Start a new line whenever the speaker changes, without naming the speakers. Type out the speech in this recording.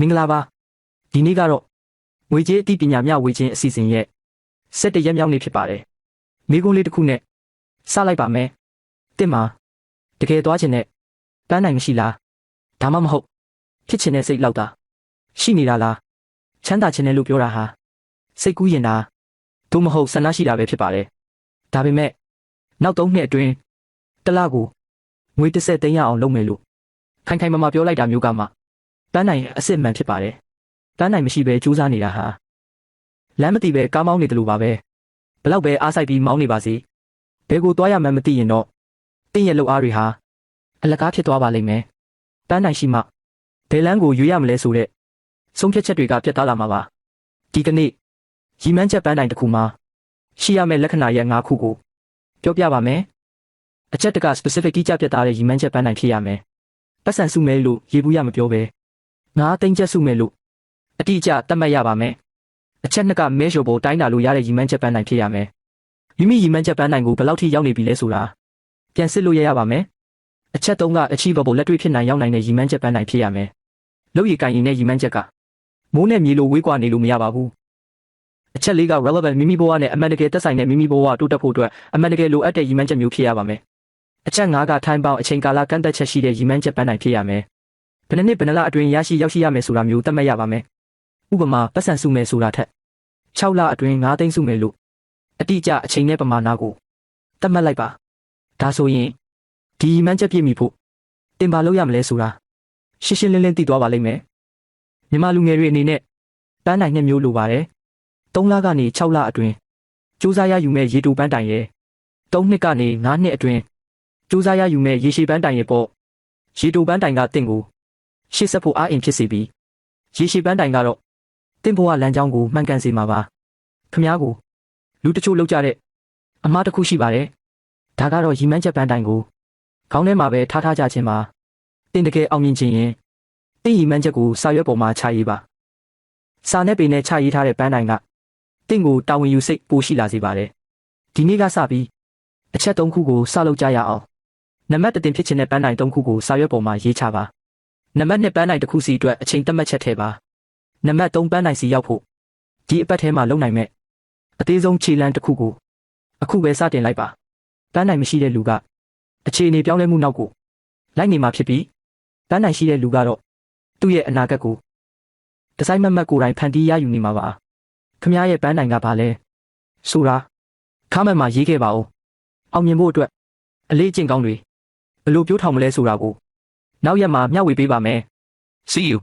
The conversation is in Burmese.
မင်္ဂလာပါဒီနေ့ကတော့ငွေကြေးအသိပညာမျှဝေခြင်းအစီအစဉ်ရဲ့17ရက်မြောက်နေ့ဖြစ်ပါတယ်မိကုန်းလေးတစ်ခုနဲ့စလိုက်ပါမယ်တစ်မှာတကယ်သွားခြင်းနဲ့ပန်းနိုင်မရှိလားဒါမှမဟုတ်ဖြစ်ခြင်းနဲ့စိတ်လောက်တာရှိနေတာလားချမ်းသာခြင်းနဲ့လို့ပြောတာဟာစိတ်ကူးရင်တာသို့မဟုတ်ဆန္ဒရှိတာပဲဖြစ်ပါတယ်ဒါပေမဲ့နောက်3နှစ်အတွင်းတစ်လကိုငွေ30သိန်းရအောင်လုပ်မယ်လို့ခိုင်ခိုင်မာမာပြောလိုက်တာမျိုးကမှပန်းနိုင်အစစ်မှန်ဖြစ်ပါတယ်ပန်းနိုင်မရှိပဲကြိုးစားနေတာဟာလမ်းမသိပဲကားမောင်းနေတယ်လို့ပါပဲဘလောက်ပဲအားဆိုင်ပြီးမောင်းနေပါစေဘယ်ကိုသွားရမှန်းမသိရင်တော့တင်းရဲ့လှုပ်အားတွေဟာအလကားဖြစ်သွားပါလိမ့်မယ်ပန်းနိုင်ရှိမှဘယ်လမ်းကိုရွေးရမလဲဆိုတဲ့ဆုံးဖြတ်ချက်တွေကပြတ်သားလာမှာပါဒီကနေ့ရီမန်းချက်ပန်းနိုင်တစ်ခုမှာရှိရမယ့်လက္ခဏာရဲ့5ခုကိုပြောပြပါမယ်အချက်တက specific ကြီးကြပြတ်သားတဲ့ရီမန်းချက်ပန်းနိုင်ဖြစ်ရမယ်ပတ်စံစုမဲလို့ရေဘူးရမပြောပဲ9သိန်းချက်စုမဲလို့အတိအကျသတ်မှတ်ရပါမယ်အချက်2က measurable တိုင်းတာလို့ရတဲ့ရီမန်းချက်ပန်းနိုင်ဖြစ်ရမယ်မိမိရီမန်းချက်ပန်းနိုင်ကိုဘယ်လောက်ထိရောက်နေပြီလဲဆိုတာပြန်စစ်လို့ရပါမယ်အချက်3က achievable လက်တွေ့ဖြစ်နိုင်ရောက်နိုင်တဲ့ရီမန်းချက်ပန်းနိုင်ဖြစ်ရမယ်လုပ်ရည်ကိုင်ရင်တဲ့ရီမန်းချက်ကမိုးနဲ့မြေလိုဝေးကွာနေလို့မရပါဘူးအချက်4က relevant မိမိဘဝနဲ့အမှန်တကယ်သက်ဆိုင်တဲ့မိမိဘဝတိုးတက်ဖို့အတွက်အမှန်တကယ်လိုအပ်တဲ့ရီမန်းချက်မျိုးဖြစ်ရပါမယ်အချက်5က time bound အချိန်ကာလကန့်သတ်ချက်ရှိတဲ့ရီမန်းချက်ပန်းနိုင်ဖြစ်ရမယ်ဘယ်နှစ်ဘယ်နှလအတွင်းရရှိရောက်ရှိရမယ်ဆိုတာမျိုးသတ်မှတ်ရပါမယ်ဥပမာပတ်စံစုမယ်ဆိုတာထက်6လအတွင်း9သိန်းစုမယ်လို့အတိအကျအချိန်နဲ့ပမာဏကိုသတ်မှတ်လိုက်ပါဒါဆိုရင်ဒီရီမန်းချက်ပြည့်မီဖို့တင်ပါလို့ရမလဲဆိုတာရှင်းရှင်းလင်းလင်းသိသွားပါလိမ့်မယ်မြန်မာလူငယ်တွေအနေနဲ့ပန်းနိုင်2မျိုးလိုပါတယ်3လကနေ6လအတွင်းစူးစမ်းရယူမဲ့ရေတူပန်းတိုင်ရဲ့3နှစ်ကနေ9နှစ်အတွင်းစူးစမ်းရယူမဲ့ရေရှည်ပန်းတိုင်ရဲ့ပေါ့ရေတူပန်းတိုင်ကတင့်ကိုရှေ့ဆက်ဖို့အားအင်ဖြစ်စေပြီးရေရှည်ပန်းတိုင်ကတော့တင့်ဘဝလမ်းကြောင်းကိုမှန်ကန်စေမှာပါခင်ဗျားကိုလူတချို့လောက်ကြတဲ့အမှားတစ်ခုရှိပါတယ်ဒါကတော့ရီမန်းချက်ပန်းတိုင်ကိုခေါင်းထဲမှာပဲထားကြခြင်းပါတင့်တကယ်အောင်မြင်ခြင်းရင်တင့်ရီမန်းချက်ကိုစာရွက်ပေါ်မှာခြာရေးပါစာနဲ့ပေနဲ့ခြာရေးထားတဲ့ပန်းတိုင်ကတင့်ကိုတာဝန်ယူစိတ်ပိုရှိလာစေပါတယ်ဒီနေ့ကစပြီးအချက်3ခုကိုစလုပ်ကြရအောင်နံပါတ်1တင်ဖြစ်ခြင်းတဲ့ပန်းတိုင်3ခုကိုစာရွက်ပေါ်မှာရေးချပါနံပါတ်2ပန်းတိုင်တစ်ခုစီအတွက်အချိန်သတ်မှတ်ချက်ထည့်ပါနံပါတ်3ပန်းတိုင်စီရောက်ဖို့ဒီအပတ်ထဲမှာလုံနိုင်မဲ့အသေးဆုံးခြေလမ်းတစ်ခုကိုအခုပဲစတင်လိုက်ပါပန်းတိုင်မရှိတဲ့လူကအခြေအနေပြောင်းလဲမှုနောက်ကိုလိုက်နေမှာဖြစ်ပြီးပန်းတိုင်ရှိတဲ့လူကတော့သူ့ရဲ့အနာဂတ်ကိုဒီဇိုင်းမတ်ကိုယ်တိုင်ဖန်တီးရယူနေမှာပါခမည်းရဲ့ပန်းတိုင်ကဘာလဲဆိုတာခါမတ်မှာရေးခဲ့ပါဦးအောင်မြင်ဖို့အတွက်အလေးအကျင့်ကောင်းတွေဘယ်လိုပြောထောင်မလဲဆိုတာကိုနောက်ရက်မှာမျှဝေပေးပါမယ်
See you.